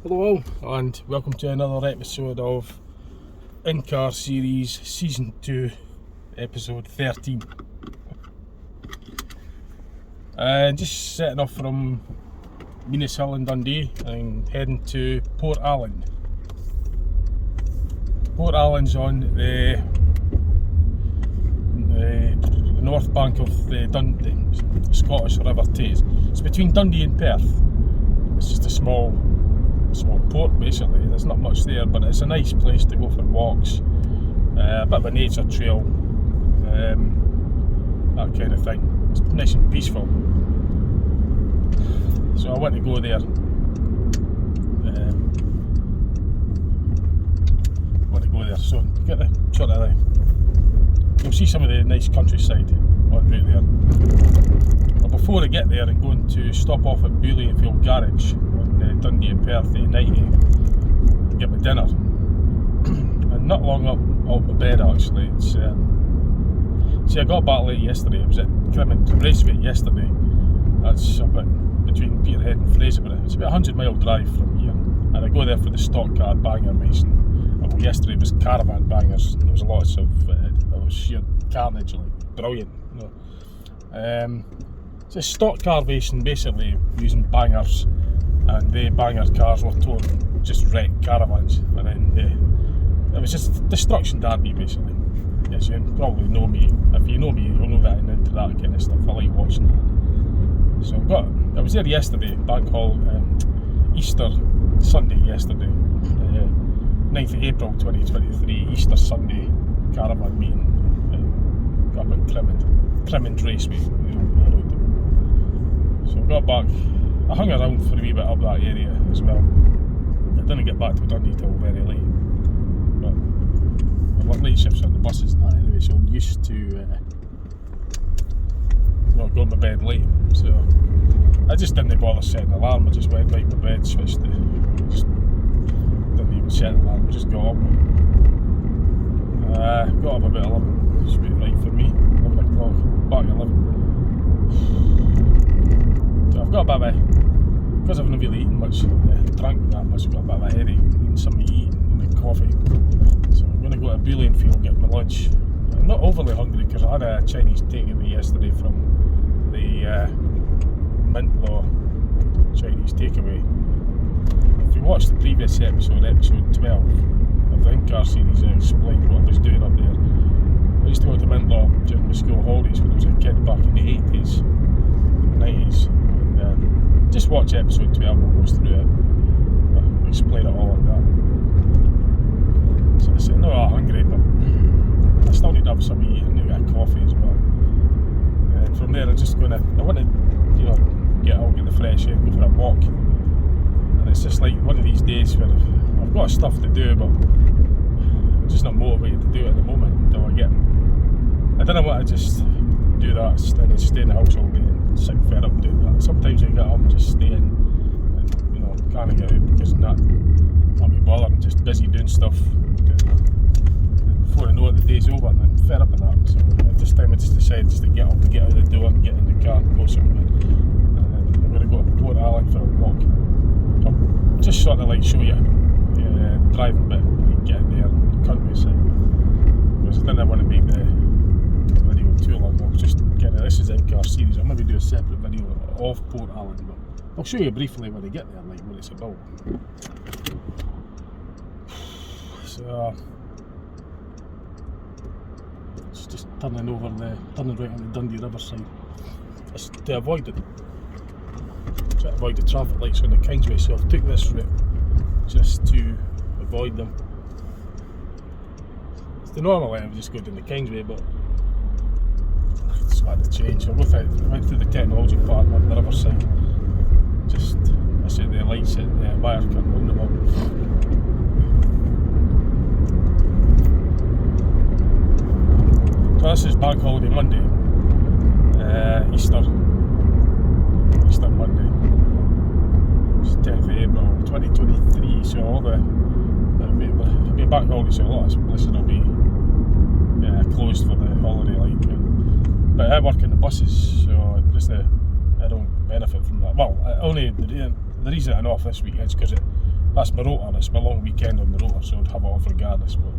Hello all, and welcome to another episode of In-Car Series Season 2, Episode 13. Just setting off from Venus Hill in Dundee and heading to Port Allen. Port Allen's on the north bank of the Scottish River Tees. It's between Dundee and Perth. It's just a small port basically. There's not much there, but it's a nice place to go for walks, a bit of a nature trail, that kind of thing. It's nice and peaceful, so I want to go there. So get the sort of you'll see some of the nice countryside on route there. But before I get there, I'm going to stop off at Bully and Field Garage on Dundee and Perth A90, get my dinner. And not long up my bed actually. It's see, I got back late yesterday. I was at Raceway yesterday. That's up between Peterhead and Fraserburgh. It's about a 100-mile drive from here, and I go there for the stock car banger racing. Well, yesterday was caravan bangers, and there was lots of sheer carnage, like brilliant. You know. It's a stock car racing, basically using bangers, and the banger cars were towing just wrecked caravans, and then it was just destruction derby basically. Yes, you probably know me. If you know me, you'll know that I'm into that kind of stuff. I like watching that. So I was there yesterday, Easter Sunday yesterday. 9th of April 2023, Easter Sunday caravan meeting up at Crimmins Raceway. So I got back, I hung around for a wee bit up that area as well. I didn't get back to Dundee till very late, but I've got late shifts on the buses and that anyway, so I'm used to not going to bed late. So I just didn't bother setting an alarm. I just went right to bed, switched to set the alarm, just got up. Got up about 11, it's about right for me, 11 o'clock, back at 11. So I've got a bit of because I've not really eaten much, drank that much, I've got a bit of a headache, needing something to eat and a coffee. So I'm going to go to Bully and Field, get my lunch. I'm not overly hungry because I had a Chinese takeaway yesterday from the Mint Law Chinese takeaway. If you watched the previous episode 12 of the In-Car Series, I explained what I was doing up there. I used to go to Mintlaw during my school holidays when I was a kid back in the 80s, 90s. And, just watch episode 12, we'll go through it. I'll explain it all like that. So I said, no, I'm hungry, but I still need to have something to eat. I need to get a coffee as well. And from there, I want to, get out, get the fresh air, go for a walk. It's just like one of these days where I've got stuff to do, but I'm just not motivated to do it at the moment until I don't want to just do that and stay in the house all day and sit fed up doing that. Sometimes I get up and just stay in and can't get out because of that. Can't be bothered, I'm just busy doing stuff. And before I know it, the day's over and I'm fed up of that. So at this time I just decided to get up and get out of the door and get in the car and go somewhere. And I'm going to go to Port Allen for a walk. Just sort of like show you the driving bit, like getting there, countryside. Because I didn't want to make the video too long. I'll just this is In-Car Series. I'll maybe do a separate video of Port Allen, but I'll show you briefly when I get there, like what it's about. So it's just turning right on the Dundee Riverside. It's to avoid it. To avoid the traffic lights on the Kingsway, so I've took this route just to avoid them. The normal way I would just go down the Kingsway, but it's had to change. I went through the technology park on the riverside. Just I see the lights at the wire cut on them up. So this is Bank Holiday Monday, Easter Monday. 10th of April 2023, so it'll be a bank holiday, so a lot of places will be closed for the holiday, but I work in the buses, so just I don't benefit from that. Well, only the reason I'm off this weekend is because that's my rota, and it's my long weekend on the rota, so I'd have it off regardless. But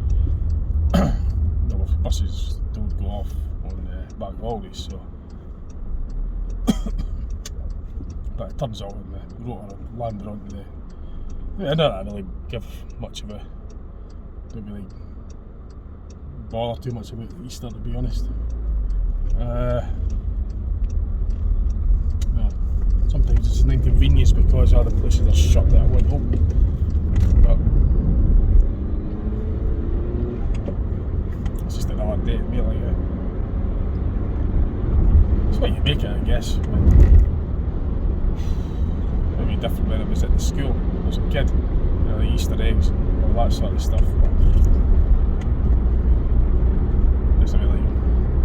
no, buses don't go off on bank holidays, so but it turns out when the rota landed onto the, I don't really give much of a, don't really bother too much about Easter, to be honest. Well, sometimes it's an inconvenience because other places are shut that I went home. But it's just another day, really. It's what you make it, I guess. Maybe different when I was at the school as a kid, the Easter eggs and all that sort of stuff. But doesn't really.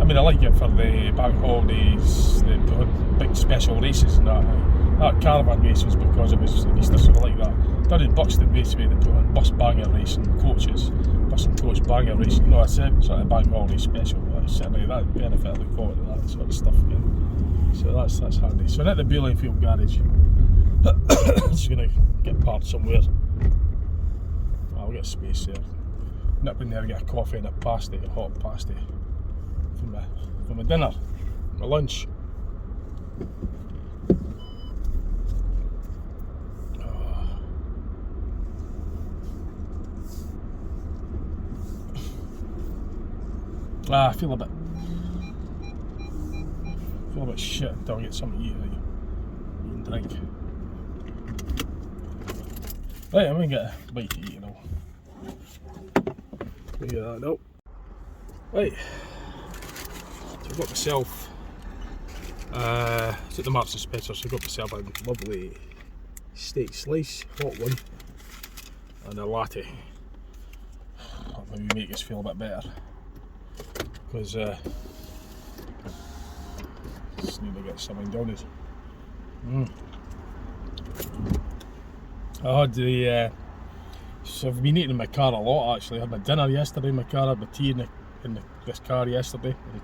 I mean, I like it for the bank holidays, they put on big special races and that. That caravan race was because it was an Easter, so I like that. Down in Buxton Raceway, they put on bus banger racing, coaches, bus and coach banger racing. No, it's a sort of bank holiday special. Certainly that benefit, I look forward to that sort of stuff again. So that's handy. So I'm at the Beulingfield garage. Just going to get parked somewhere. I'll get space there. Nip in there, get a coffee and a pasty, a hot pasty for my dinner, my lunch. I feel a bit shit until I get something to eat and drink. Right, I'm gonna get a bite to eat now. Look at that now. Right, so I've got myself, it's at the Marks and Spencer, so I've got myself a lovely steak slice, hot one, and a latte. That'll maybe make us feel a bit better. Because just need to get something down it. I had the so I've been eating in my car a lot actually. I had my dinner yesterday in my car, I had my tea in this car yesterday. The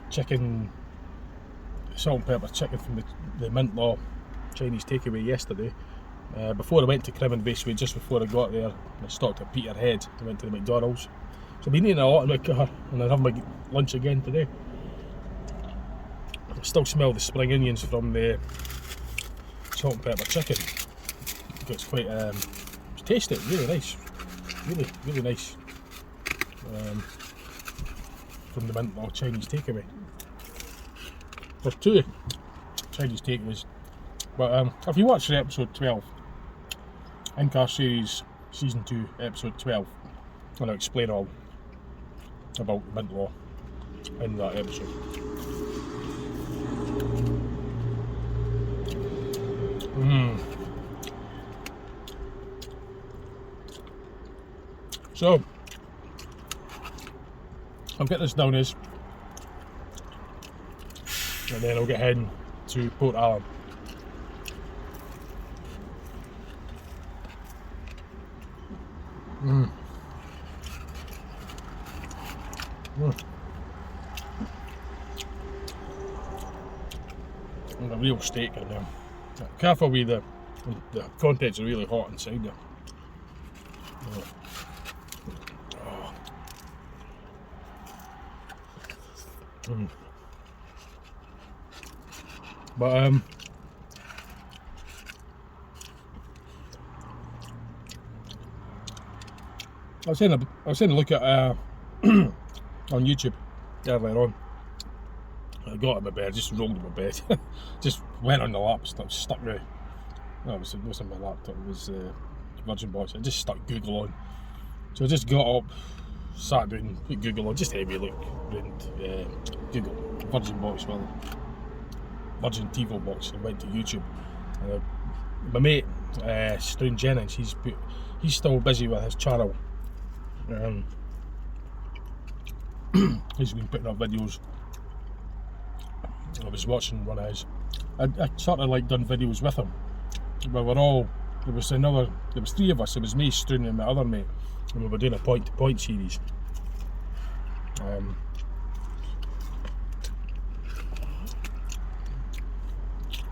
chicken, salt and pepper chicken from the Mint Law Chinese takeaway yesterday. Before I went to Crimmon Raceway, just before I got there, I stopped at Peterhead. I went to the McDonald's. So I've been eating a lot in my car, and I have my lunch again today. I still smell the spring onions from the salt and pepper chicken. It's quite it's tasty, really nice, really nice. From the Mint Law Chinese takeaway. There's two Chinese takeaways, but if you watch the episode 12, In-Car Series Season 2, Episode 12, and I'll explain all about the Mint Law in that episode. So I'll get this down as, and then I'll get heading to Port Allen. And a real steak in there. Careful with the contents are really hot inside there. But I was saying to look at on YouTube earlier on. I got in my bed, just rolled in my bed, just went on the lap, stuck there. No, it wasn't my laptop, it was Virgin Box. I just stuck Google on. So I just got up, sat down, put Google on, just heavy look around Google, Virgin Box, well, Virgin TiVo Box, and went to YouTube. My mate, Stu Jennings, he's still busy with his channel. He's been putting up videos. I was watching one of his. I sort of like done videos with him. But there was three of us. It was me, Stu, and my other mate, and we were doing a point-to-point series.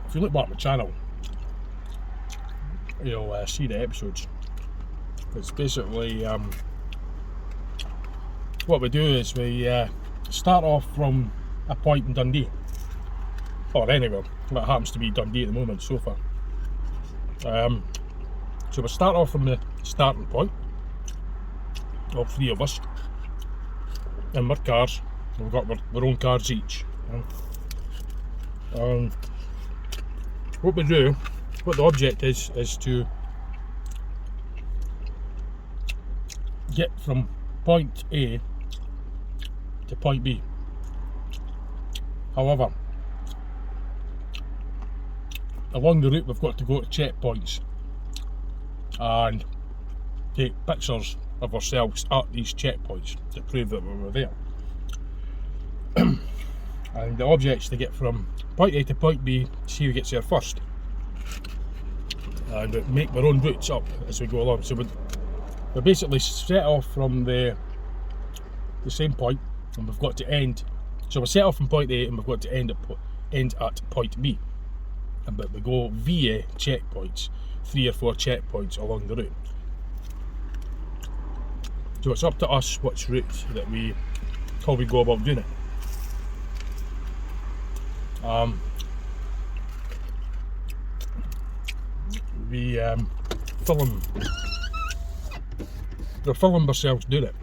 If you look back at my channel, you'll see the episodes. It's basically what we do is we start off from a point in Dundee, or anywhere. That happens to be Dundee at the moment so far. So we start off from the starting point, all three of us, in our cars. We've got our own cars each. What we do, what the object is to get from point A to point B. However, along the route we've got to go to checkpoints and take pictures of ourselves at these checkpoints to prove that we were there. And the object's to get from point A to point B, see who gets there first, and make our own routes up as we go along. So we basically set off from the same point, and we've got to end. So we set off from point A and we've got to end at point B, but we go via checkpoints, 3 or 4 checkpoints along the route. So it's up to us which route that how we go about doing it. We're filming ourselves doing it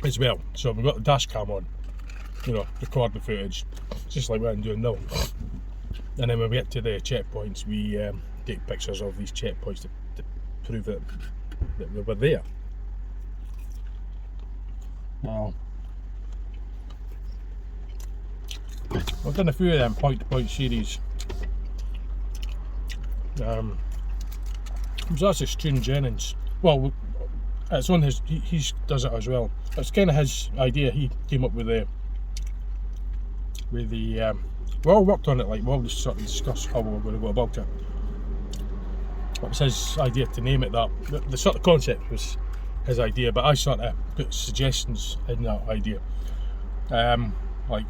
as well. So we've got the dash cam on, record the footage, just like we're doing now. And then when we get to the checkpoints, we take pictures of these checkpoints to prove that we were there. Well, I've done a few of them point-to-point series. It was actually Stu Jennings. Well, it's on his. He does it as well. It's kind of his idea. He came up with the. We all worked on it. Like, we all just sort of discussed how we were going to go about it. It was his idea to name it that. The sort of concept was his idea, but I sort of put suggestions in that idea. Like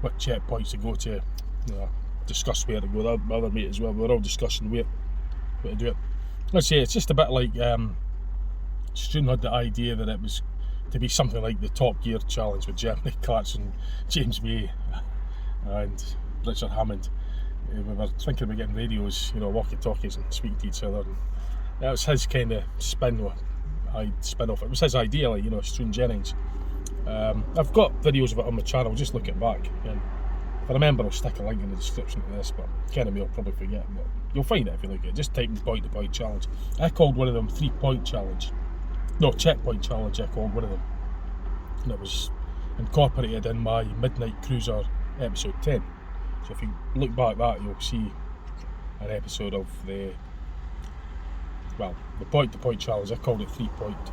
what checkpoints to go to, discuss where to go. That my other mate as well. We were all discussing where to do it. Let's say it's just a bit like Stu had the idea that it was to be something like the Top Gear challenge with Jeremy Clarkson, James May, and Richard Hammond. We were thinking about getting radios, walkie-talkies, and speaking to each other. And that was his kind of spin off. It was his idea, like, Stu Jennings. I've got videos of it on my channel. Just look it back, and if I remember, I'll stick a link in the description to this. But kind of me, I'll probably forget. But you'll find it if you look at it. Just type in point-to-point challenge. I called one of them 3-point challenge. No, checkpoint challenge. I called one of them, and it was incorporated in my Midnight Cruiser episode 10. So if you look back at that, you'll see an episode of the point-to-point challenge. I called it 3-point.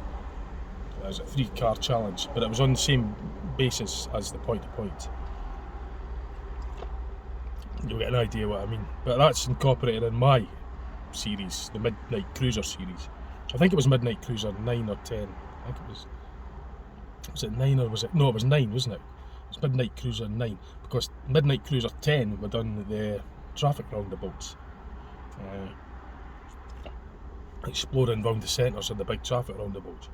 It was a 3-car challenge, but it was on the same basis as the point-to-point. You'll get an idea what I mean. But that's incorporated in my series, the Midnight Cruiser series. I think it was Midnight Cruiser 9 or 10. I think it was it 9 or was it? No, it was 9, wasn't it? It was Midnight Cruiser 9, because Midnight Cruiser 10 were done the traffic roundabouts. Exploring round the centres of the big traffic roundabouts.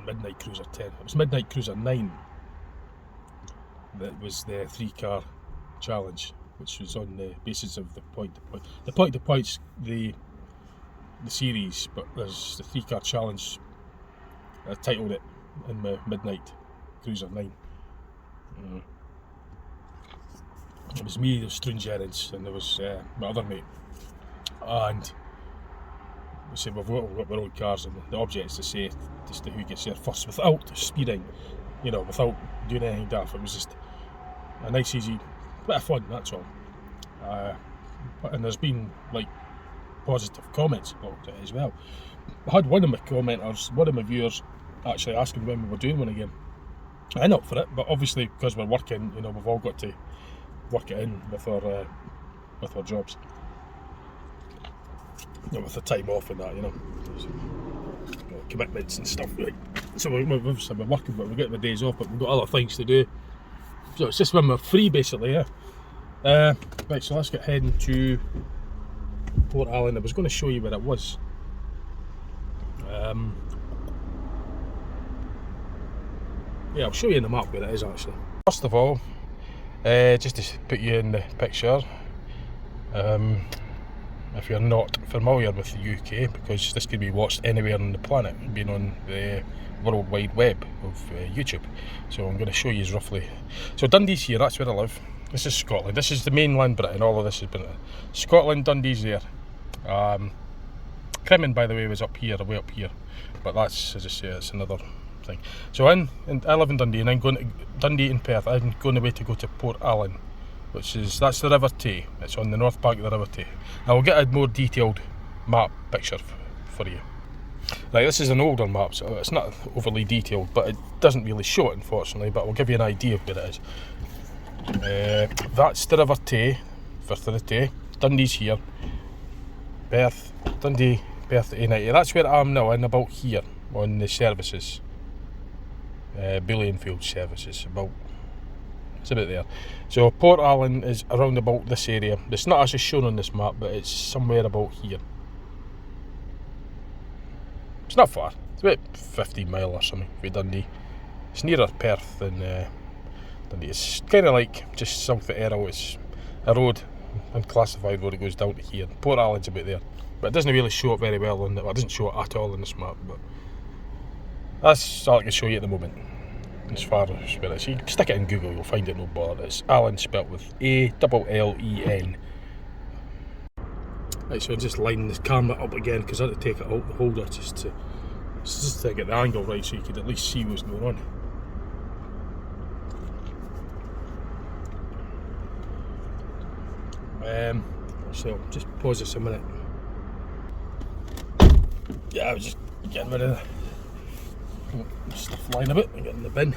Midnight Cruiser 10. It was Midnight Cruiser 9 that was the 3-car challenge, which was on the basis of the point-to-point. The point-to-point's the series, but there's the 3-car challenge. I titled it in my Midnight Cruiser 9. It was me, there was Stu Jennings, and there was my other mate. And we said we've got our own cars, and the object is to say just who gets there first without speeding, without doing anything daft. It was just a nice, easy bit of fun, that's all. And there's been positive comments about it as well. I had one of my viewers actually asking when we were doing one again. I'm up for it, but obviously because we're working, we've all got to work it in with our jobs. With the time off and that, commitments and stuff, right? So we're working, but we've got the days off, but we've got other things to do. So it's just when we're free, basically, yeah. Right, so let's get heading to Port Allen. I was going to show you where it was. Yeah, I'll show you in the map where it is actually. First of all, just to put you in the picture, if you're not familiar with the UK, because this can be watched anywhere on the planet, being on the World Wide Web of YouTube. So I'm going to show you roughly. So Dundee's here, that's where I live. This is Scotland. This is the mainland Britain. All of this has been Scotland. Dundee's there. Crimmon, by the way, was up here, way up here. But that's, as I say, it's another thing. So I live in Dundee, and I'm going to Dundee and Perth. I'm going away to go to Port Allen, that's the River Tay. It's on the north bank of the River Tay. I will get a more detailed map picture for you. Right, this is an older map, so it's not overly detailed, but it doesn't really show it, unfortunately. But I'll give you an idea of where it is. That's the River Tay, Firth of the Tay. Dundee's here. Perth, Dundee, Perth to E13. That's where I am now, and about here on the services. Bullion field services, it's about there. So Port Allen is around about this area. It's not actually shown on this map, but it's somewhere about here. It's not far. It's about 15 mile or something for Dundee. It's nearer Perth than Dundee. It's kind of like just south of Errol. It's a road, unclassified road, that goes down to here. Port Allen's about there, but it doesn't really show it very well on it doesn't show it at all on this map. But that's all I can show you at the moment. As far as where it is, you can stick it in Google, you'll find it, no bother. It's Allen spelt with A-double-L-E-N. Right, so I'm just lining this camera up again because I had to take it out the holder just to get the angle right, so you could at least see what's going on. So just pause this a minute. Yeah, I was just getting rid of the stuff lying about and getting the bin.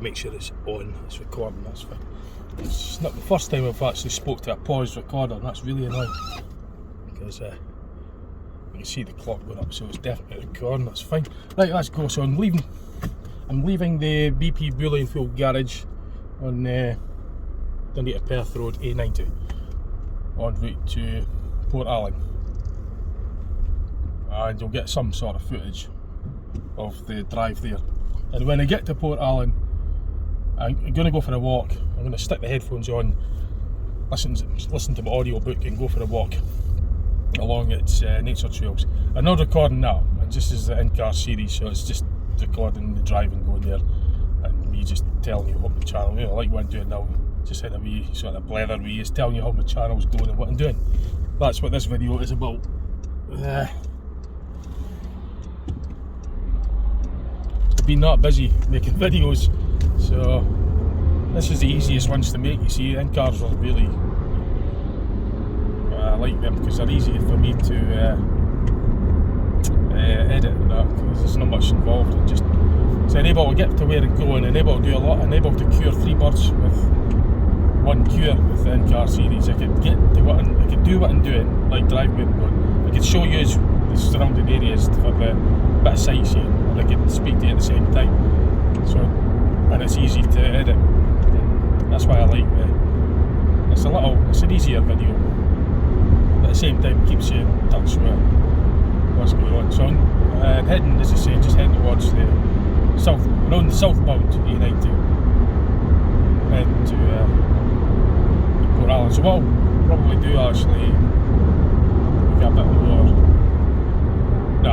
Make sure it's on, it's recording, that's fine. It's not the first time I've actually spoke to a paused recorder, and that's really annoying because you can see the clock going up, so it's definitely recording, that's fine. Right, let's go. So I'm leaving the BP Bullion Field garage on Dundee to Perth Road A90 en route to Port Allen, and you'll get some sort of footage of the drive there. And when I get to Port Allen, I'm going to go for a walk. I'm going to stick the headphones on, listen to my audio book and go for a walk along its nature trails. I'm not recording that, and just as the in-car series, so it's just recording the drive and going there, and me just telling you what my channel, like what I'm doing now, just hit a wee sort of blather wee, is telling you how my channel's going and what I'm doing. That's what this video is about. I've been that busy making videos, so this is the easiest ones to make. You see, in-cars are really, I like them because they're easy for me to edit and that, because there's not much involved. And just so I'm able to get to where I'm going, and able to do a lot, and able to cure 3 birds with one cure with the in-car series. I could get to I could do what I'm doing, like driving and going. I could show you the surrounding areas for the bit of sightseeing, and I could speak to you at the same time. So, and it's easy to edit. That's why I like it's an easier video. At the same time, it keeps you in touch with what's going on. So I'm heading, as I say, just heading towards the south, around the southbound E90 into Port Allen. So what I'll probably do actually, get a bit more. I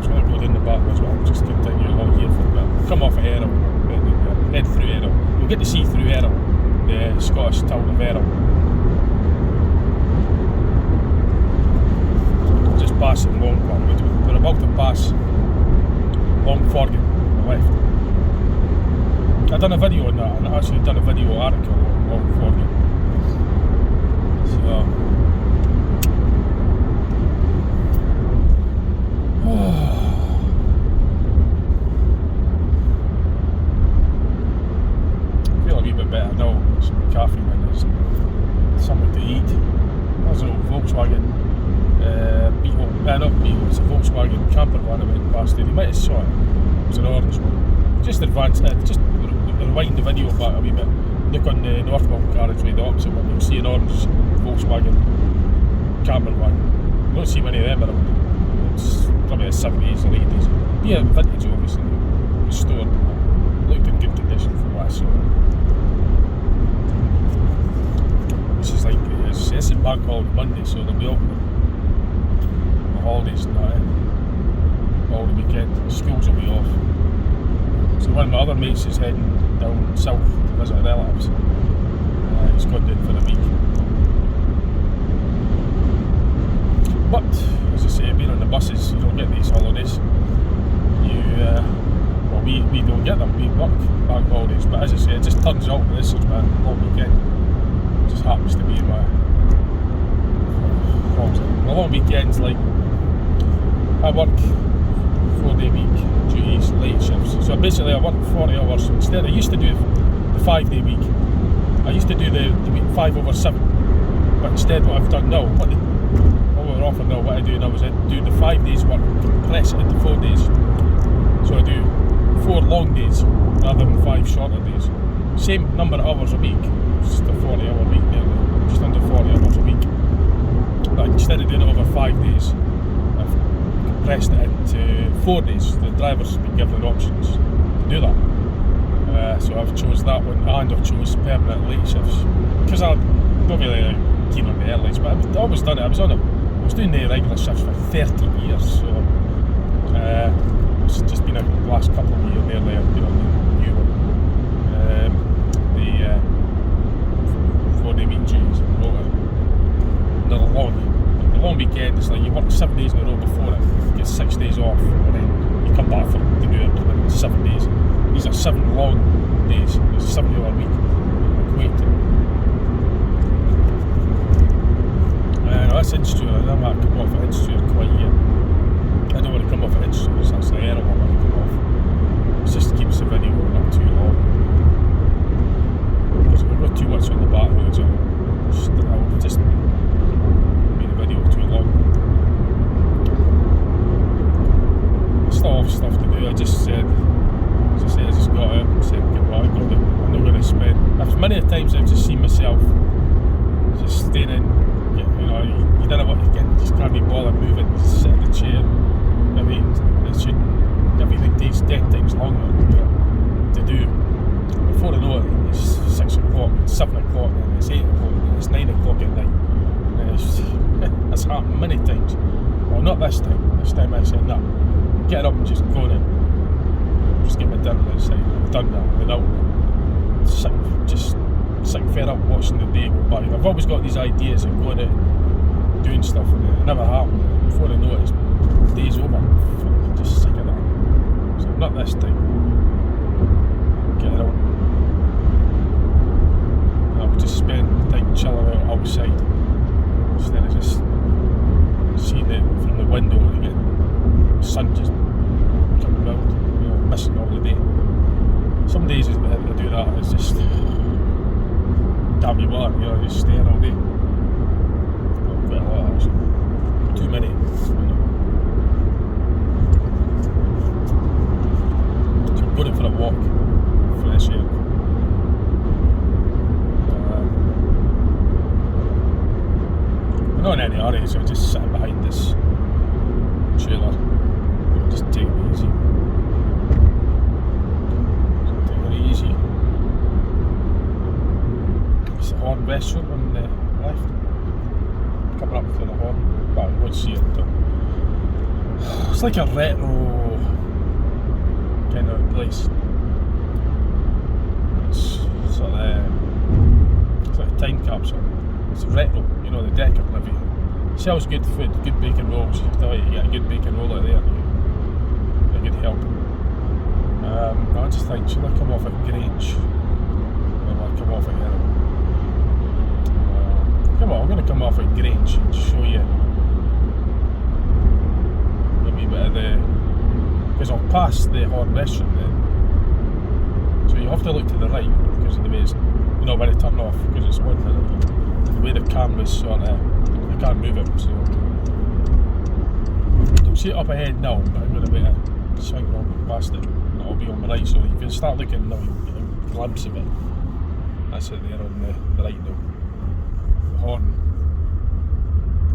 was going to go down the back as well, just continue along here for a bit. Come off of Errol, head through Errol. You'll get to see through Errol, the Scottish town of Errol. Just passing Longford. We're about to pass Longford on the left. I've done a video on that, and I actually done a video article on Longford. So I feel a wee bit better now. Some caffeine and there's something to eat. There's an old Volkswagen Beetle, not Beetle, it's a Volkswagen camper van I went past there. You might have saw it. It was an orange one. Just advance it, just rewind the video back a wee bit. Look on the northbound carriageway, the opposite one, you'll see an orange Volkswagen camper van. You don't see many of them around. It's probably the 70s or 80s. Yeah, vintage obviously, restored. Looked in good condition from what I saw. This is like, it's in bank holiday Monday, so they'll be open the holidays and that, all the weekend. Schools will be off. So one of my other mates is heading down south to visit relatives. He's gone down for the week. But, as I say, being on the buses, you don't get these holidays. Well, we don't get them, we work bank holidays, but as I say, it just turns out that this is my long weekend. It just happens to be my long weekends. Like, I work 4-day week, duties, late shifts. So basically I work 40 hours. So instead, I used to do the 5-day week. I used to do the week 5 over 7. But instead what I've done now, what we're offering now, what I do now is I do the 5 days work, compress it into 4 days. So I do 4 long days rather than 5 shorter days. Same number of hours a week, just a 40-hour week nearly, just under 40 hours a week. But instead of doing it over 5 days, I've compressed it into 4 days. The drivers have been given options to do that. So I've chose that one, and I've chose permanent late shifts. Because I'm not really keen on the earlies, but I've always done it. I was doing the regular shifts for 13 years, so it's just been a last couple of years nearly I've been on the new one. The 4-day week duties and the long weekend is like you work 7 days in a row before it, you get 6 days off, and then you come back to do it in 7 days. These are 7 long days, it's a 70-hour week. Wait. That's Institute. I don't want to come off at Institute quite yet. I don't want to come off at Institute, that's the error I want to come off. It just keeps the video not too long. Because if I go too much on the back roads, I'll just make the video too long. I still have stuff to do. I just said, as I say, I just got out and said, well, I'm not going to spend. There's many times I've just seen myself just staying in. You don't know what you can, just can't be bothered moving, just sit in the chair. I mean, everything takes 10 times longer to do. Before I know it, it's 6 o'clock, it's 7 o'clock, and it's 8 o'clock, and it's 9 o'clock at night. And that's happened many times. Well, not this time. This time I said, no, get up and just go in. Just get my dinner outside. I've done that without just sick fed up watching the day go by. I've always got these ideas of going out and doing stuff, and it never happened. Before I know it, the day's over. I'm just sick of that. So not this time. Get it out. I'll just spend time chilling out outside instead of just seeing it from the window and again the sun just coming out, missing all the day. Some days I do that, it's just can't be bothered, just staying all day. Quite a lot actually. Too many. So I'm going for a walk, fresh air. I'm not in any hurry, so I'm just sitting behind this trailer. Just take it easy. Take it very easy. It's the Horn restaurant on the left. Coming up to the Horn, but you won't see it. It's like a retro kind of place. It's sort of it's like a time capsule. It's retro, the deck of living. Sells good food, good bacon rolls. I tell you, you get a good bacon roll out there, a good help. I just think, should I come off at Grange? Or will I come off at Herald? Come on, I'm going to come off at Grange and show you maybe a bit of the, because I'll pass the Horn restaurant then. So you have to look to the right because of the way it's, when I turn off, because it's on the way the camera's sort of, I can't move it, so don't see it up ahead now, but I'm going to wait a swing around past it and it'll be on the right, so you can start looking now, you get a glimpse of it. That's it there on the right now. The Horn.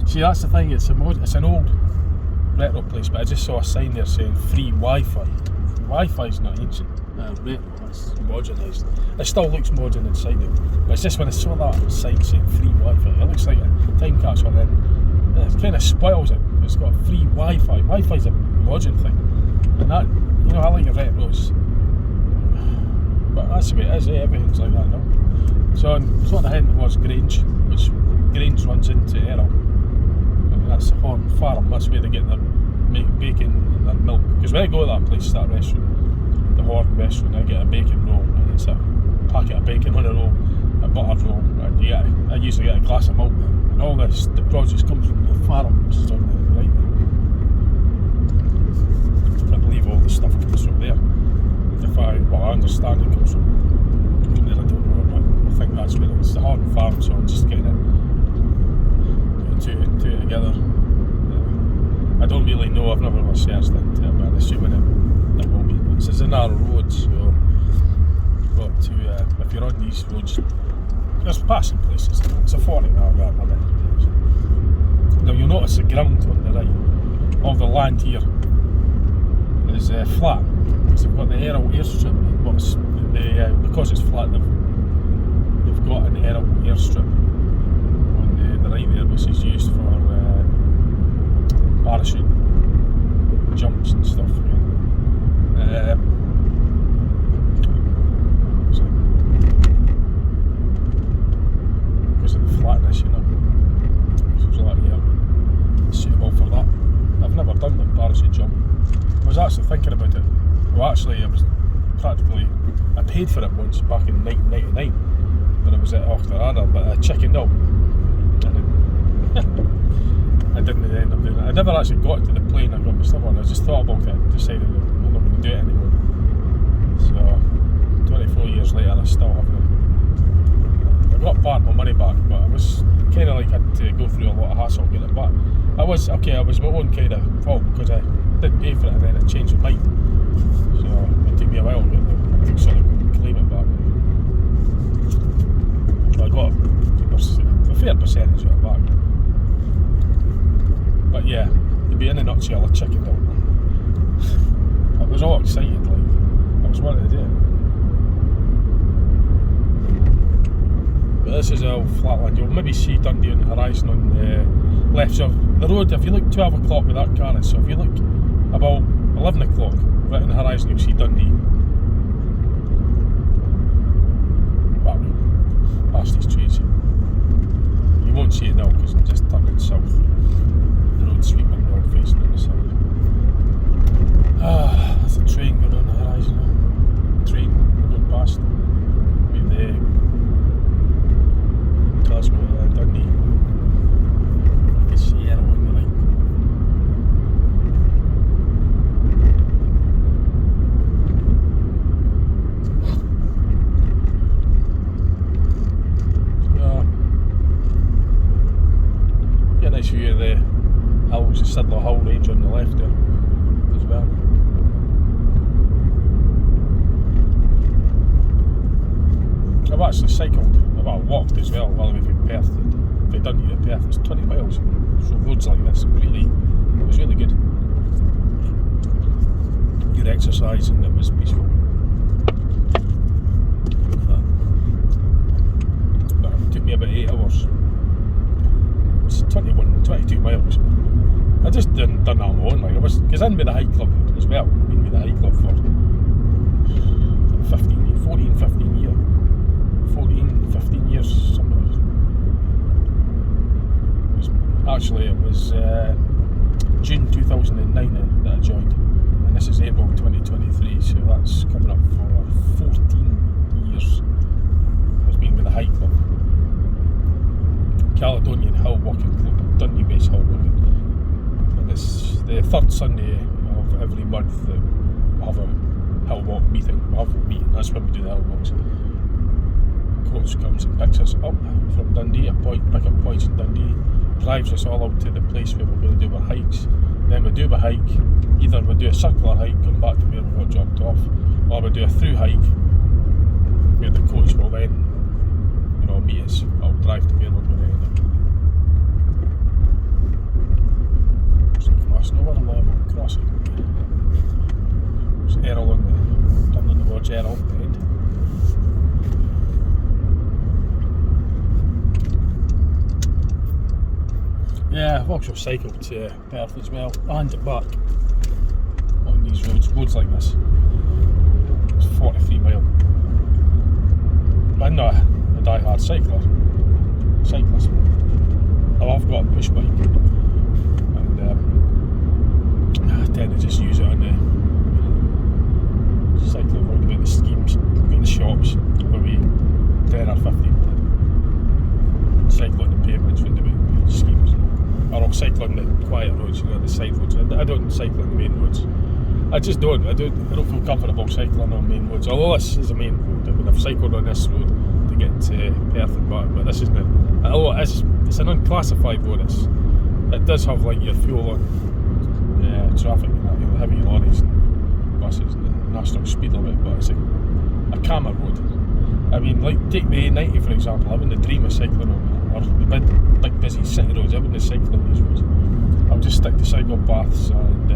See, that's the thing, it's an old retro place, but I just saw a sign there saying free Wi-Fi. Wi-Fi's not ancient, retro, it's modernised. It still looks modern inside it, but it's just when I saw that sign saying free Wi-Fi, it looks like a time capsule, and then it kind of spoils it. It's got free Wi-Fi. Wi-Fi's a modern thing, and that, you know, I like the retros, but that's the way it is, everything's like that now. So I'm sort of heading towards Grange, which Grange runs into Errol. That's the Horn Farm, that's where they get their bacon and their milk. Because when I go to that place, that restaurant, the Horn restaurant, I get a bacon roll, and it's a packet of bacon on a roll, a butter roll, and I usually get a glass of milk there. And all this, the produce comes from the farms on the right there. I believe all the stuff comes from there. I understand it comes from there, I don't know, but I think that's where it's the Horn Farm, so I'm just getting it. Two together. I don't really know, I've never researched into it, but I'm assuming it will be. It's a narrow road, so you've got to, if you're on these roads, there's passing places. It's a 40-mile road. Now you'll notice the ground on the right of the land here is flat, because they've got the Errol airstrip, because it's flat, they've got an Errol airstrip the right there, which is used for parachute jumps and stuff. Because of the flatness, you know. So there's a lot here suitable for that. I've never done the parachute jump. I was actually thinking about it. Well, actually, I paid for it once back in 1999 when I was at Auchterarder, but I chickened out. I didn't end up doing it. I never actually got to the plane I got my stuff on. I just thought about it and decided I'm not going to do it anymore. So 24 years later I still haven't. I got part of my money back, but I was kind of like had to go through a lot of hassle to get it back. I was my own kind of fault, because I didn't pay for it and then I changed my mind. So it took me a while to sort of claim it back. So I got a fair percentage of it back. But yeah, to be in a nutshell, I chickened out. I was all excited, like, I was wanting to do it. But this is all flatland. You'll maybe see Dundee on the horizon on the left of the road. If you look 12 o'clock with that car, so if you look about 11 o'clock right on the horizon, you'll see Dundee. Well, past these trees. You won't see it now because I'm just turning south. The road sweeping north facing on the south. There's a train going on the horizon. Train going past with the Glasgow Dundee. You can see Errol on the right. Get a nice view of the hills, the Sidlaw Hill range on the left there as well. I've actually cycled, well, walked as well while I was in Perth. If I'd done it Perth, it's 20 miles. So roads like this, it was really good. Good exercise and it was peaceful. But it took me about 8 hours. It's 22 miles. I just done that alone, like I was, because I'm with the hike club as well. I've been with the hike club for 15 years, something like that. It was June 2009 that I joined, and this is April 2023, so that's coming up for 14 years. I've been with the hike club. Caledonian Hill Walking Club, Dundee based hill walking. And it's the third Sunday of every month that we have a hill walk meeting. That's when we do the hill walks. Coach comes and picks us up from Dundee, pick up points in Dundee, drives us all out to the place where we're going to do our hikes. Then we do a hike, either we do a circular hike, come back to where we got dropped off, or we do a through hike where the coach will then, meet us. I'll drive to where we're going to end Yeah, I've also cycled to Perth as well, and back on these roads like this. It's 43 mile. I'm not a die-hard cyclist. Oh, I've got a push bike, and I tend to just use it on the cycle around about the schemes, go to the shops, maybe 10 or 15 minutes. Cycle on the pavements round about the schemes, or I'll cycle on the quiet roads, the side roads. I don't cycle on the main roads. I just don't. I don't feel comfortable cycling on main roads. Although this is a main road, I mean, I've cycled on this road to get to Perth and back, but this isn't. Although it's an unclassified road. It does have like your fuel on traffic, heavy lorries and buses and the national speed limit, but it's a calmer road. I mean, like take the E13 for example. I wouldn't dream of cycling on that, or the big busy city roads. I wouldn't cycle on these roads. I'll just stick to cycle paths and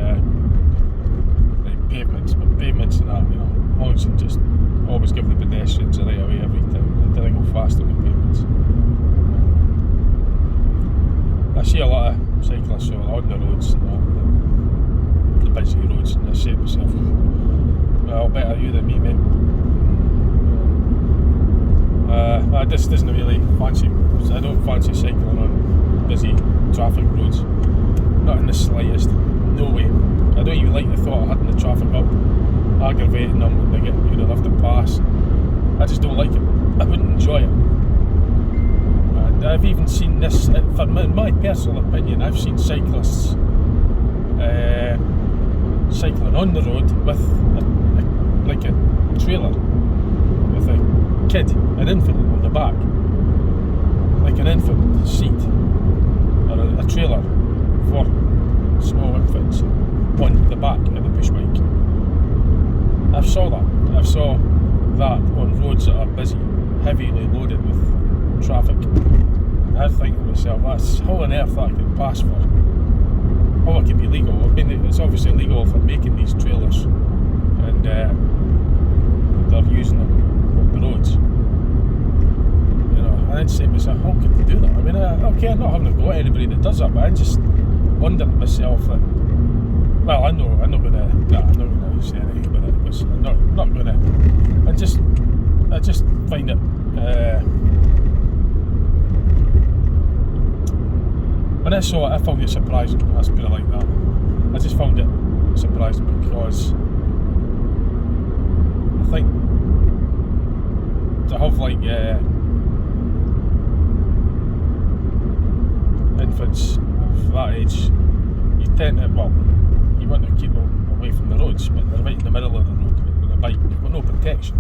pavements, but pavements and that, as long as you just always give the pedestrians a right away every time. I don't go fast on the pavements. I see a lot of cyclists on the roads and the busy roads, and I say to myself, well, better you than me, mate. I just doesn't really fancy. I don't fancy cycling on busy traffic roads. Not in the slightest. No way. I don't even like the thought of having the traffic up, aggravating them when they have to pass. I just don't like it. I wouldn't enjoy it. And I've even seen this, in my personal opinion, I've seen cyclists cycling on the road with a trailer with a kid, an infant on the back, like an infant seat, or a trailer for small infants on the back of the push bike. I saw that on roads that are busy, heavily loaded with traffic. I think to myself, how on earth that could pass for? How it can be legal? I mean, it's obviously legal for making these trailers, and they're using them on the roads. I then say to myself, how could they do that? I mean, okay, I'm not having a go at anybody that does that, but I just wonder to myself that, well, I'm not going to say anything about it, because I'm not going to. I just find it when I saw it, I found it surprising. Let's put it like that. I just found it surprising because I think to have like infants of that age, you tend to, you want to keep them away from the roads, but they're right in the middle of the road with a bike. You've got no protection.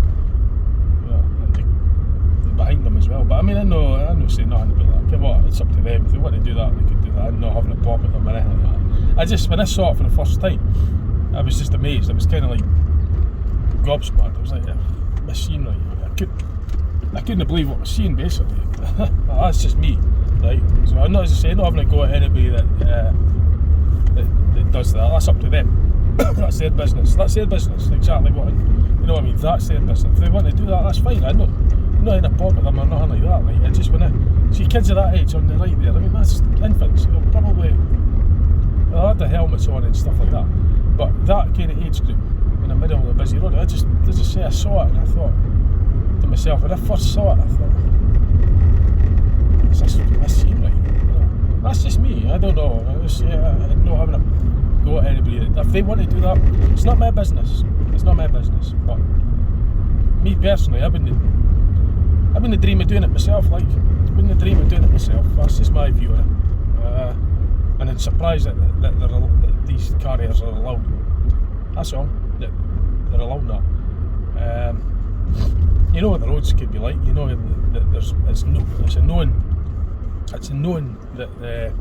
And they're behind them as well. But I mean, I know say nothing about that. Okay, well, it's up to them. If they want to do that, they could do that. I'm not having a pop at them or anything like that. When I saw it for the first time, I was just amazed. I was kind of like gobsmacked. I was like, machinery. I couldn't believe what I was seeing, basically. That's just me, right? So I'm not, as I say, not having a go at anybody that does that. That's up to them. That's their business. Exactly what I mean. That's their business. If they want to do that, that's fine. I'm not in a pop at them or nothing like that. Like, I just when I see kids of that age on the right there, I mean, that's infants. Probably they'll have the helmets on and stuff like that. But that kind of age group in the middle of a busy road, I saw it and I thought to myself, when I first saw it, I thought, that's seen right. That's just me. I don't know. I'm not having a go at anybody. If they want to do that, it's not my business. But me personally, I wouldn't dream of doing it myself. That's just my view on it. And I'm surprised that these carriers are allowed. That's all. That they're allowed that. You know what the roads could be like. You know that it's known that there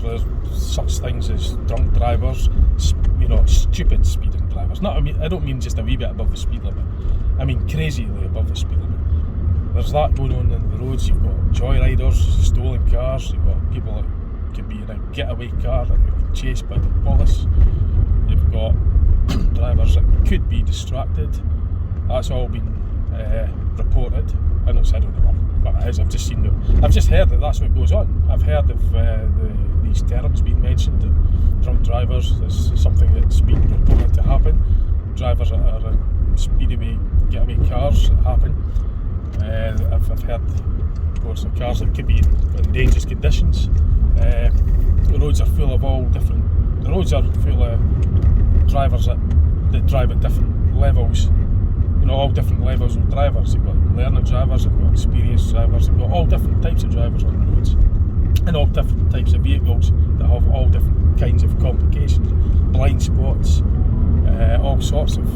are such things as drunk drivers, stupid speeding drivers. I don't mean just a wee bit above the speed limit. I mean crazily above the speed limit. There's that going on in the roads. You've got joyriders, stolen cars. You've got people that could be in a getaway car that could be chased by the police. You've got drivers that could be distracted. That's all been reported. I don't know what it is. I've just seen I've just heard that that's what goes on. I've heard of these terms being mentioned. That drunk drivers is something that's been reported to happen. Drivers that are in speedaway, getaway cars that happen. I've heard, of course, of cars that could be in dangerous conditions. The roads are full of all different. The roads are full of drivers that drive at different levels. You know, all different levels of drivers. You've got learning drivers, you've got experienced drivers, you've got all different types of drivers on the roads, and all different types of vehicles that have all different kinds of complications, blind spots, all sorts of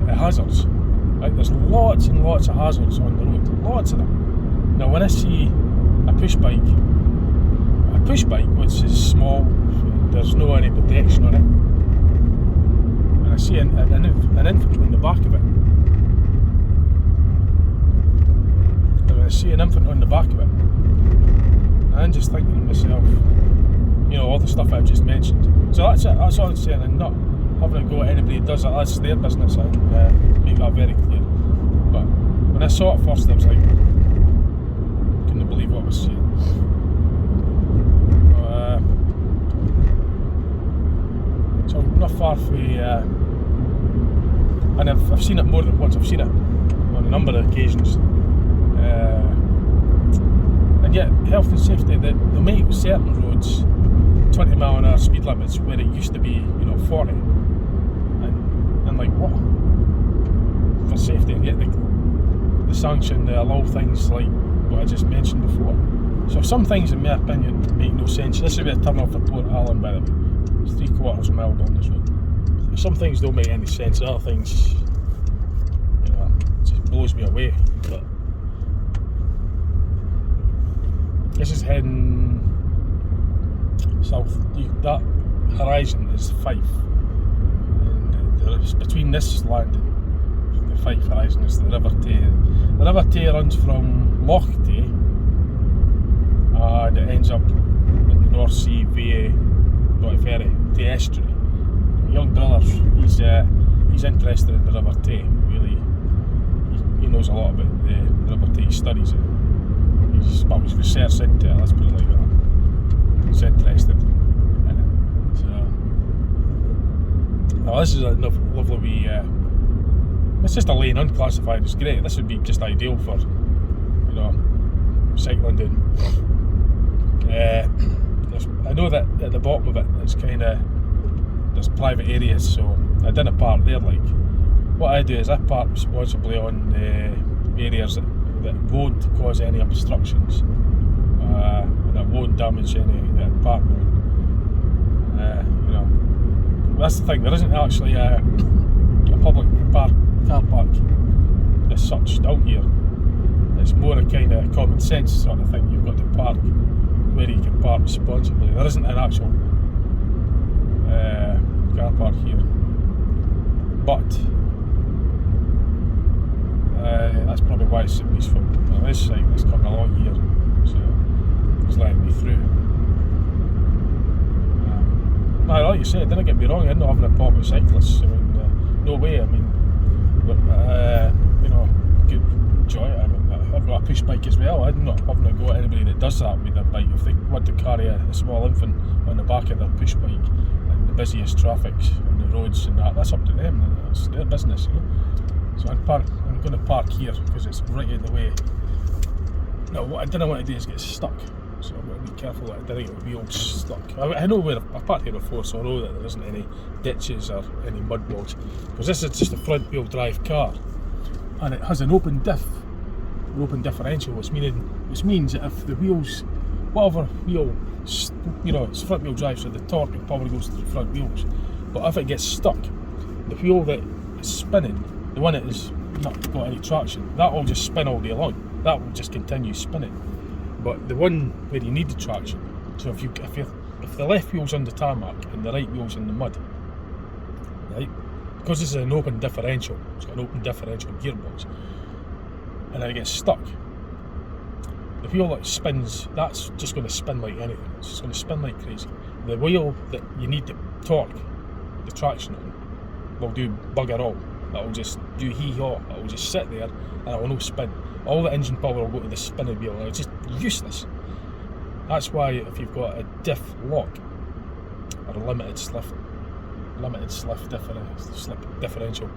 hazards. Right? There's lots and lots of hazards on the road, lots of them. Now, when I see a push bike which is small, there's no any protection on it, and I see an infant on the back of it. And I see an infant on the back of it, and I'm just thinking to myself, you know, all the stuff I've just mentioned. So that's it. That's all I'm saying. I'm not having a go at anybody who does that. That's their business. I make that very clear. But when I saw it first, I was like, couldn't believe what I was seeing. So not far from, and I've seen it more than once. I've seen it on a number of occasions. And yet, health and safety, they make certain roads 20-mile-an-hour speed limits where it used to be, 40. And like, what? For safety, and yet they sanction, they allow things like what I just mentioned before. So some things, in my opinion, make no sense. This would be a turn off for Port Allen, by the way. It's 3/4 mile down this road. Some things don't make any sense, other things, it just blows me away. But this is heading south. That horizon is Fife. And between this land and the Fife horizon is the River Tay. The River Tay runs from Loch Tay and it ends up in the North Sea via Ferry to estuary. My young brother, he's interested in the River Tay. Really, he knows a lot about the River Tay. He studies it. He's researched into it. Let's put it like that. He's interested in it. So, now this is a lovely wee. It's just a lane, unclassified. It's great. This would be just ideal for, cycling down. I know that at the bottom of it, it's there's private areas, so I didn't park there. Like, what I do is I park responsibly on areas that won't cause any obstructions, and that won't damage any park road. That's the thing. There isn't actually a public car park as such down here. It's more a kind of common sense sort of thing. You've got to park where you can park responsibly. There isn't an actual car park here, but that's probably why it's so peaceful. Well, this cyclist coming along here, so he's letting me through. Like you said, didn't get me wrong, I'm not having a pop with cyclists. I mean, no way. I mean, but good enjoy it. I mean, I've got a push bike as well. I'm not having a go at anybody that does that with their bike. If they want to carry a small infant on the back of their push bike in the busiest traffics on the roads and that's up to them. That's their business, So I'm going to park here because it's right in the way. Now, what I didn't want to do is get stuck, so I've got to be careful that I didn't get the wheels stuck. I know where I've parked here before, so I know that there isn't any ditches or any mud walls, because this is just a front wheel drive car, and it has an open differential, which means that if the wheels, whatever wheel, it's front wheel drive, so the torque probably goes to the front wheels. But if it gets stuck, the wheel that is spinning, the one that is not got any traction, that will just spin all day long. That will just continue spinning. But the one where you need the traction, so if the left wheel's on the tarmac and the right wheel's in the mud, right? Because this is an open differential, it's got an open differential gearbox, and it gets stuck. The wheel that spins, that's just going to spin like anything. It's just going to spin like crazy. The wheel that you need the torque, the traction on, will do bugger all. That will just do hee-haw. It will just sit there and it will not spin. all the engine power will go to the spinning wheel, and it's just useless. That's why if you've got a diff lock or a limited slip differential,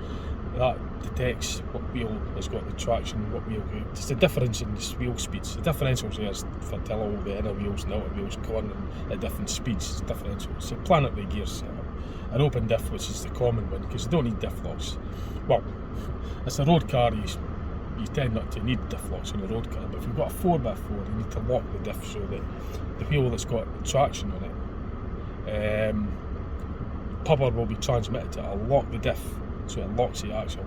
that detects what wheel has got the traction, what wheel. It's the difference in the wheel speeds. The differentials there is for tell all the inner wheels and the outer wheels going at different speeds. It's differential. It's a planetary gear setup. An open diff, which is the common one, because you don't need diff locks. Well, it's a road car. You tend not to need diff locks on a road car, but if you've got a 4x4, you need to lock the diff so that the wheel that's got traction on it, power will be transmitted to it. It'll lock the diff so it locks the axle,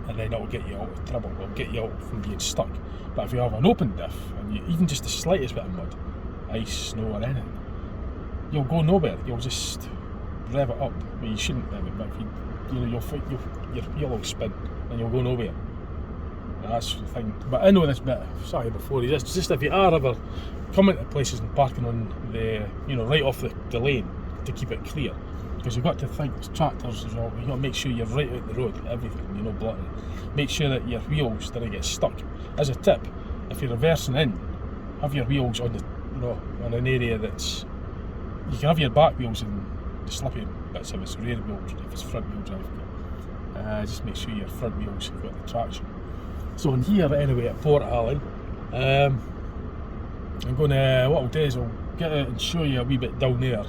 and then it'll get you out of trouble. It'll get you out from being stuck. But if you have an open diff, and even just the slightest bit of mud, ice, snow or anything, you'll go nowhere. You'll just rev it up. Well, you shouldn't rev it, but if your wheel will spin and you'll go nowhere. That's the thing. But I know this bit, sorry before you, it's just if you are ever coming to places and parking on the, right off the lane to keep it clear, because you've got to think, tractors as well, you've got to make sure you're right out the road, everything, blocking. Make sure that your wheels don't get stuck. As a tip, if you're reversing in, have your wheels on the, on an area that's, you can have your back wheels in the slippy bits if it's rear wheels, if it's front wheel drive. Just make sure your front wheels have got the traction. So in here anyway at Port Allen, I'm going to, what I'll do is I'll get out and show you a wee bit down there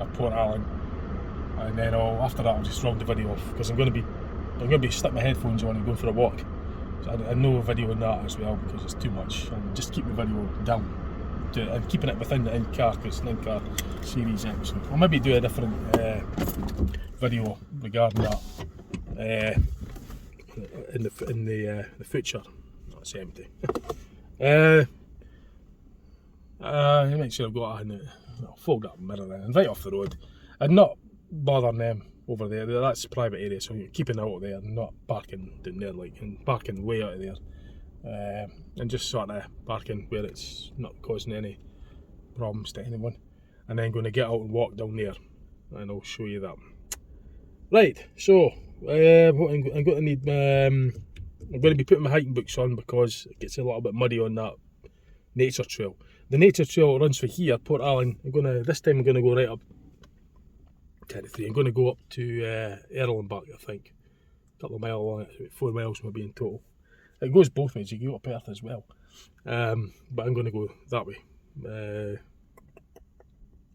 at Port Allen, and then after that I'll just round the video off, because I'm going to be sticking my headphones on and going for a walk. So I know video on that as well, because it's too much, and just keep the video down and keeping it within the in-car, because it's an in-car series episode. I'll maybe do a different video regarding that in the future. That's empty. Make sure I've got a fold up mirror and right off the road, and not bothering them over there. That's private area, so you're keeping out of there and not parking down there, and parking way out of there, and just sort of parking where it's not causing any problems to anyone, and then going to get out and walk down there, and I'll show you that. Right, so I'm going to need I'm going to be putting my hiking boots on, because it gets a little bit muddy on that nature trail. The nature trail runs for here, Port Allen. This time I'm going to go right up 10-3. I'm going to go up to Earl and back, I think. A couple of miles along it, about 4 miles maybe in total. It goes both ways, you can go up Perth as well. But I'm going to go that way.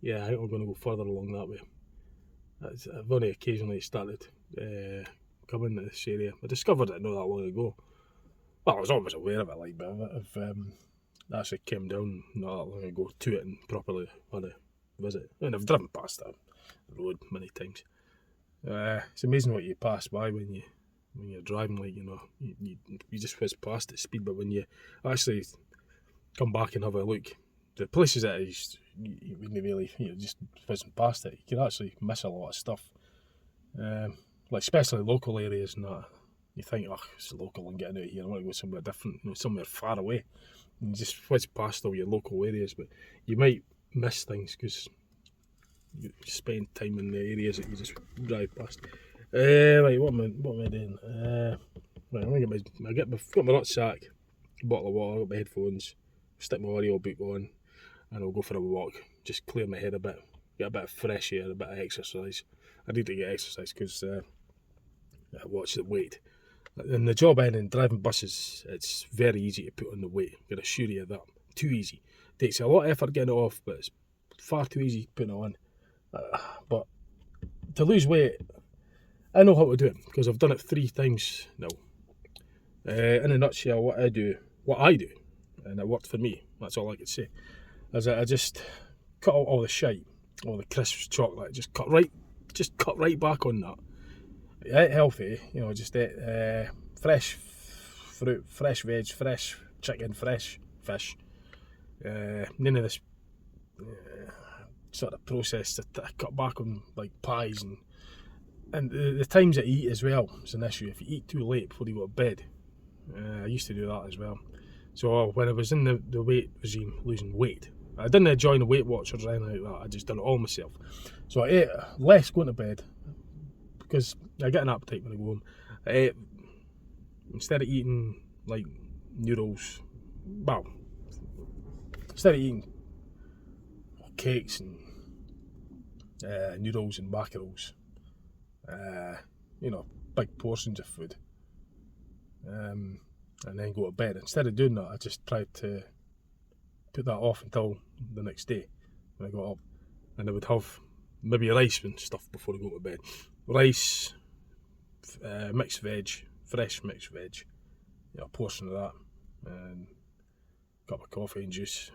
Yeah, I think I'm going to go further along that way. I've only occasionally started coming to this area. I discovered it not that long ago. Well, I was always aware of it, but I've actually came down not that long ago to it and properly had a visit. And I've driven past that road many times. It's amazing what you pass by when you're driving, you just whiz past at speed, but when you actually come back and have a look, the places that you wouldn't really, just whizzing past it, you can actually miss a lot of stuff. Like especially local areas and that. You think, oh, it's local and getting out of here, I want to go somewhere different, somewhere far away. And you just whiz past all your local areas, but you might miss things because you spend time in the areas that you just drive past. Right, what am I doing? Right, I'm gonna got my rucksack, a bottle of water, got my headphones, stick my audio book on, and I'll go for a walk. Just clear my head a bit, get a bit of fresh air, a bit of exercise. I need to get exercise because I watch the weight. And the job end in driving buses, it's very easy to put on the weight. I can assure you of that. Too easy. Takes a lot of effort getting it off, but it's far too easy putting it on. But to lose weight, I know how to do it because I've done it 3 times now. In a nutshell, what I do, and it worked for me. That's all I could say. Is I just cut out all the shite, all the crisps, chocolate. Just cut right back on that. Eat healthy, just eat fresh fruit, fresh veg, fresh chicken, fresh fish. None of this sort of process. I cut back on like pies and the times I eat as well is an issue. If you eat too late before you go to bed, I used to do that as well. So when I was in the weight regime, losing weight, I didn't join the Weight Watchers or anything like that. I just done it all myself. So I ate less going to bed because I get an appetite when I go home. I ate, instead of eating like noodles. Well, instead of eating cakes and noodles and macarons, you know, big portions of food, and then go to bed. Instead of doing that, I just tried to put that off until the next day when I got up, and I would have maybe rice and stuff before I go to bed. Rice, mixed veg, fresh mixed veg, a portion of that, and a cup of coffee and juice.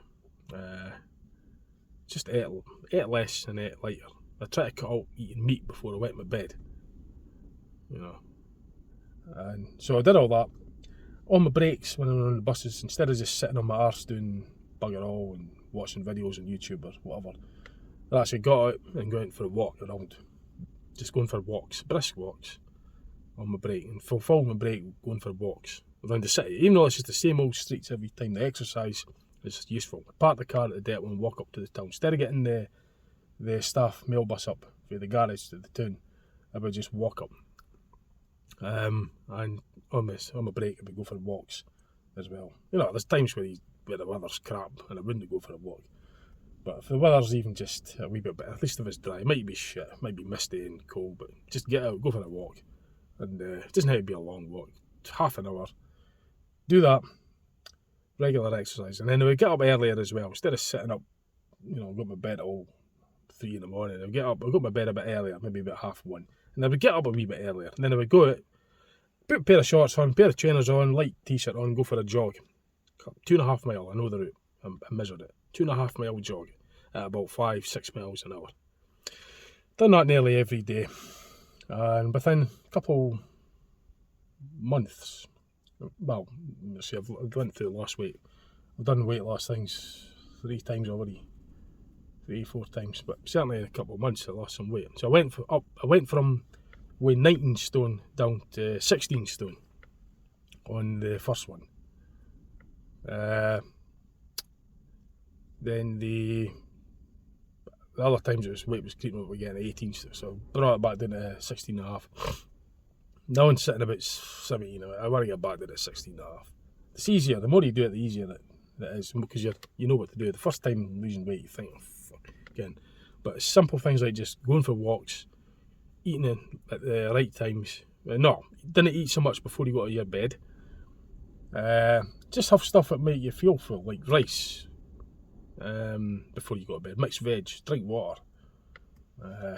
Just ate less and ate lighter. I try to cut out eating meat before I went to my bed, you know. And so I did all that. On my breaks when I was on the buses, instead of just sitting on my arse doing bugger all and watching videos on YouTube or whatever, I actually got out and went for a walk around. Just going for walks, brisk walks on my break, and fulfill my break going for walks around the city. Even though it's just the same old streets every time, the exercise is useful. I park the car at the depot and walk up to the town. Instead of getting the staff mail bus up for the garage to the town, I would just walk up. And on my break I would go for walks as well. You know, there's times where the weather's crap and I wouldn't go for a walk. But if the weather's even just a wee bit better, at least if it's dry, it might be shit, it might be misty and cold, but just get out, go for a walk. And it doesn't have to be a long walk, it's half an hour. Do that, regular exercise, and then I would get up earlier as well. Instead of sitting up, you know, go to bed at all 3 in the morning, I would get up, I would go to bed a bit earlier, maybe about 1:30, and I would get up a wee bit earlier, and then I would go out, put a pair of shorts on, pair of trainers on, light t-shirt on, go for a jog. 2.5 mile, I know the route, I measured it. 2.5 mile jog at about 5-6 miles an hour. Done that nearly every day, and within a couple months, well, let's see, I've went through last week. I've done weight loss things 3 times already, 3-4 times, but certainly in a couple of months I lost some weight. So I went from weighing 19 stone down to 16 stone on the first one. Then the other times weight was creeping up again at 18, so I brought it back down to 16.5. Now I'm sitting about 17. I want to get back down to 16.5. It's easier. The more you do it, the easier it is, because you know what to do. The first time losing weight, you think, oh, fuck, again. But it's simple things like just going for walks, eating at the right times. No, didn't eat so much before you go to your bed. Just have stuff that make you feel full, like rice. Before you go to bed, mixed veg, drink water,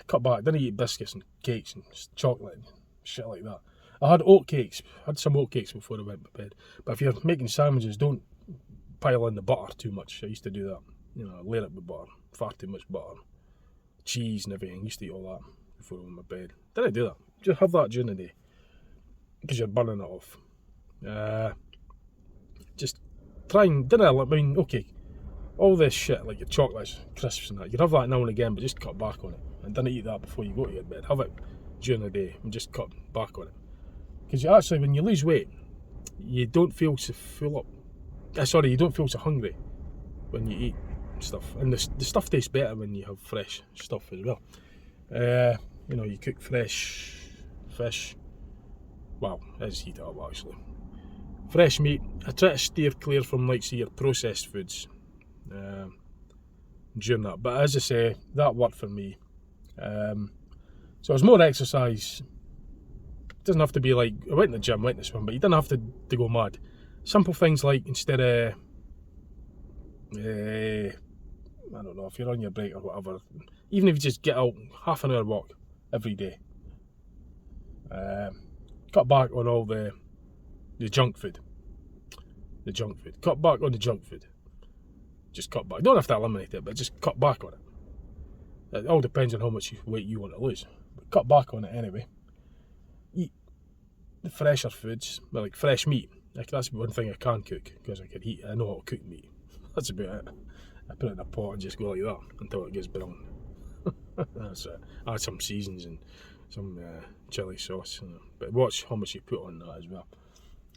cut back, didn't eat biscuits and cakes and chocolate and shit like that. I had some oat cakes before I went to bed, but if you're making sandwiches, don't pile in the butter too much. I used to do that, you know, layer it with butter, far too much butter, cheese and everything. I used to eat all that before I went to bed. Didn't do that, just have that during the day, because you're burning it off. Just try and, okay, all this shit, like your chocolates, crisps and that, you can have that now and again, but just cut back on it. And don't eat that before you go to your bed. Have it during the day and just cut back on it. Because you actually, when you lose weight, you don't feel so full up. You don't feel so hungry when you eat stuff. And the stuff tastes better when you have fresh stuff as well. You know, you cook fresh fish. Well, it's heat up actually. Fresh meat. I try to steer clear from like your processed foods. During that, but as I say, that worked for me. So it's more exercise. It doesn't have to be like I went to the gym, went to swim, but you don't have to go mad. Simple things like, instead of I don't know, if you're on your break or whatever, even if you just get out, half an hour walk every day. Cut back on all the junk food. Cut back on the junk food. Just cut back. Don't have to eliminate it, but just cut back on it. It all depends on how much weight you want to lose. But cut back on it anyway. Eat the fresher foods, like fresh meat. Like, that's one thing I can cook, because I know how to cook meat. That's about it. I put it in a pot and just go like that until it gets brown. That's it. Add some seasons and some chili sauce. But watch how much you put on that as well.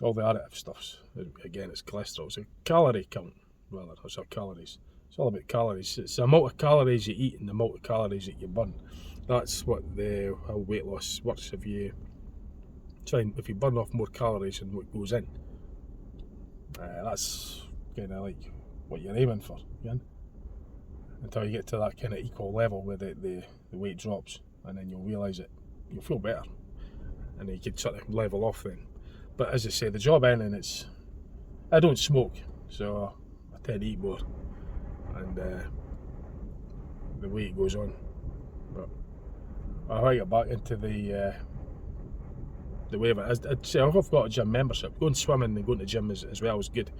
All the additive stuffs. Again, it's cholesterol. It's a calorie count. Rather, it's our calories. It's all about calories. It's the amount of calories you eat and the amount of calories that you burn. That's what how weight loss works. If you burn off more calories than what goes in, That's kind of like what you're aiming for, you know? Until you get to that kind of equal level where the weight drops, and then you'll realise that you'll feel better, and then you can sort of level off then. But as I say, the job ending, I don't smoke, so I tend to eat more, and the weight goes on. But if I get back into the way of it, I'd say I've got a gym membership. Going swimming and going to the gym as well is good,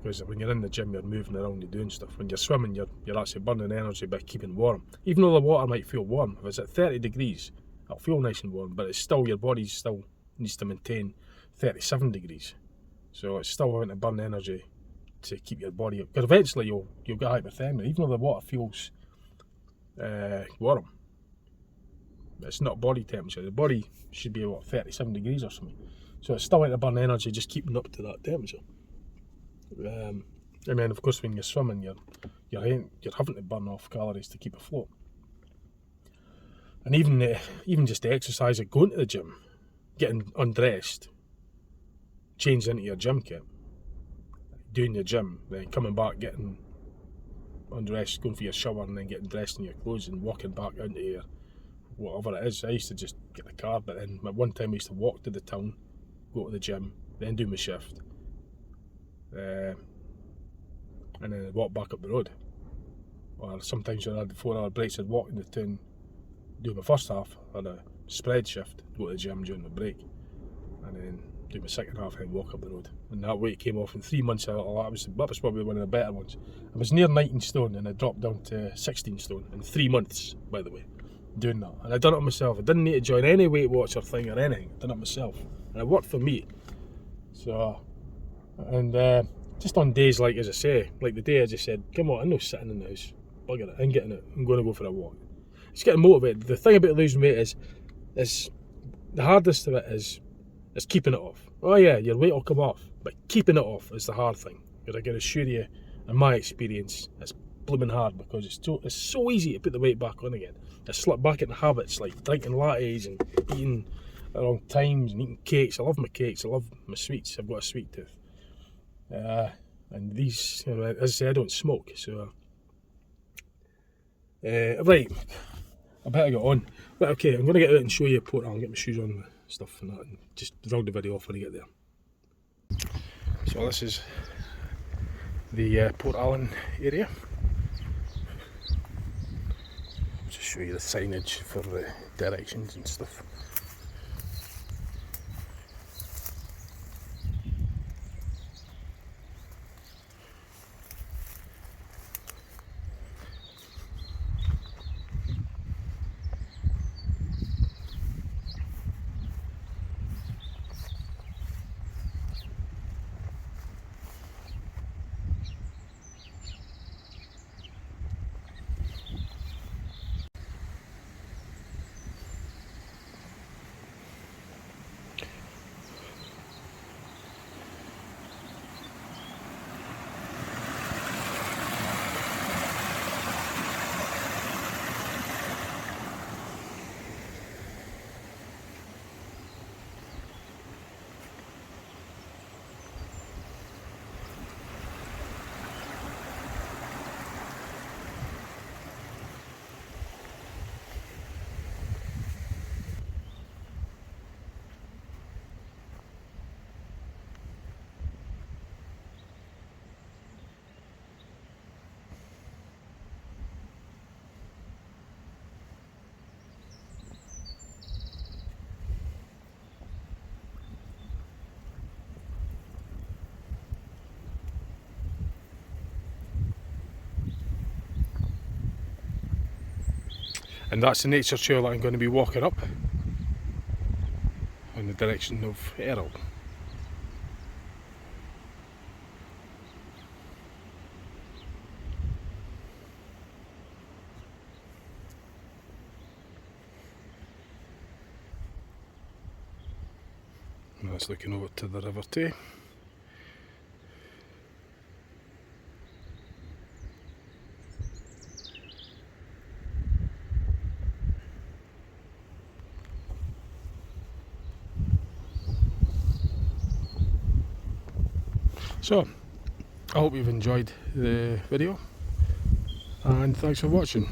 because when you're in the gym, you're moving around and doing stuff. When you're swimming, you're actually burning energy by keeping warm. Even though the water might feel warm, if it's at 30 degrees, it'll feel nice and warm, but it's still, your body still needs to maintain 37 degrees. So it's still having to burn energy to keep your body up. Because eventually you'll get hypothermia, even though the water feels warm. It's not body temperature. The body should be about 37 degrees or something. So it's still having to burn energy just keeping up to that temperature. And then of course when you're swimming, you're having to burn off calories to keep afloat. And even just the exercise of going to the gym, getting undressed, changed into your gym kit, doing your gym, then coming back, getting undressed, going for your shower, and then getting dressed in your clothes and walking back into your whatever it is. I used to just get the car, but then at one time I used to walk to the town, go to the gym, then do my shift, and then I'd walk back up the road. Or sometimes when I had 4-hour breaks, I'd walk in the town, do my first half, had a spread shift, go to the gym during the break, and then do my second half and walk up the road. And that weight came off in 3 months. That was probably one of the better ones. I was near 19 stone and I dropped down to 16 stone in 3 months, by the way, doing that. And I done it myself. I didn't need to join any Weight Watcher thing or anything. I done it myself. And it worked for me. So, and just on days like, as I say, like the day I just said, come on, I'm not sitting in the house. Bugger it, I'm getting it. I'm going to go for a walk. It's getting motivated. The thing about losing weight is the hardest of it is keeping it off. Oh yeah, your weight will come off, but keeping it off is the hard thing. Because I can assure you, in my experience, it's blooming hard, because it's so easy to put the weight back on again. I slip back into habits like drinking lattes and eating at wrong times and eating cakes. I love my cakes, I love my sweets. I've got a sweet tooth. And these, as I say, I don't smoke, so right, I better get on. But okay, I'm going to get out and show you a portal and get my shoes on and stuff and that, and just round the video off when I get there. So this is the Port Allen area. Just show you the signage for the directions and stuff. And that's the nature trail that I'm going to be walking up in the direction of Errol. And that's looking over to the River Tay. So, I hope you've enjoyed the video, and thanks for watching.